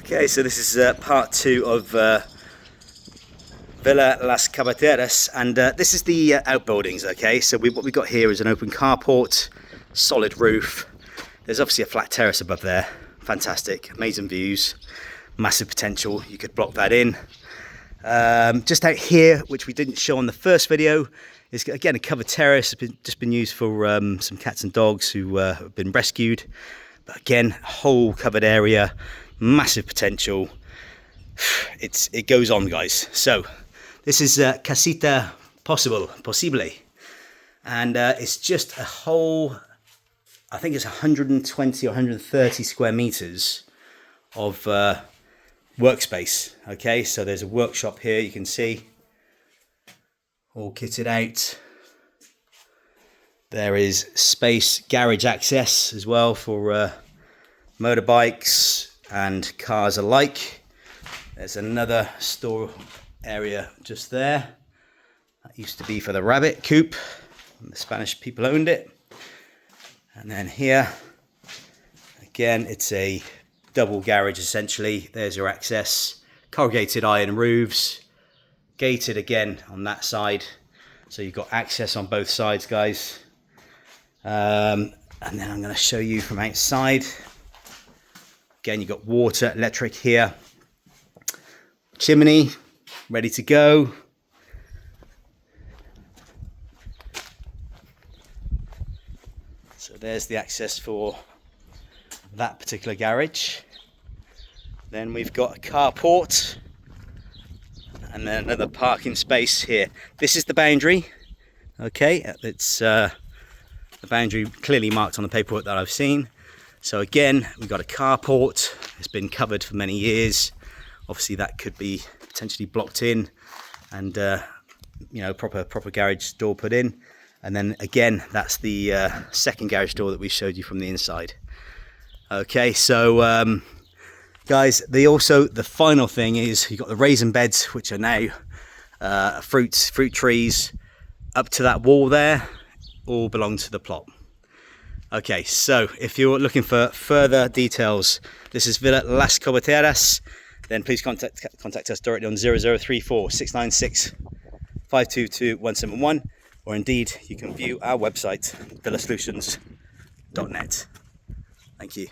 Okay, so this is part 2 of Villa Las Coberteras, and this is the outbuildings. Okay, so what we got here is an open carport, solid roof. There's obviously a flat terrace above there. Fantastic, amazing views, massive potential. You could block that in. Just out here, which we didn't show on the first video, is again a covered terrace. It's just been used for some cats and dogs who have been rescued. But again, whole covered area, massive potential. It goes on, guys. So this is Casita possible, and it's just a whole, I think it's 120 or 130 square meters of workspace. Okay, so there's a workshop here, you can see, all kitted out. There is space, garage access as well for motorbikes and cars alike. There's another store area just there. That used to be for the rabbit coop. The Spanish people owned it. And then here, again, it's a double garage essentially. There's your access. Corrugated iron roofs. Gated again on that side. So you've got access on both sides, guys. And then I'm going to show you from outside. Again, you've got water, electric here. Chimney, ready to go. So there's the access for that particular garage. Then we've got a carport. And then another parking space here. This is the boundary. Okay, it's the boundary clearly marked on the paperwork that I've seen. So again, we've got a carport. It's been covered for many years. Obviously that could be potentially blocked in and you know, proper garage door put in. And then again, that's the second garage door that we showed you from the inside. Okay, so guys, the final thing is you've got the raisin beds, which are now fruit trees up to that wall there, all belong to the plot. Okay, so if you're looking for further details, this is Villa Las Coberteras, then please contact us directly on 0034 696 522 171, or indeed you can view our website villasolutions.net. Thank you.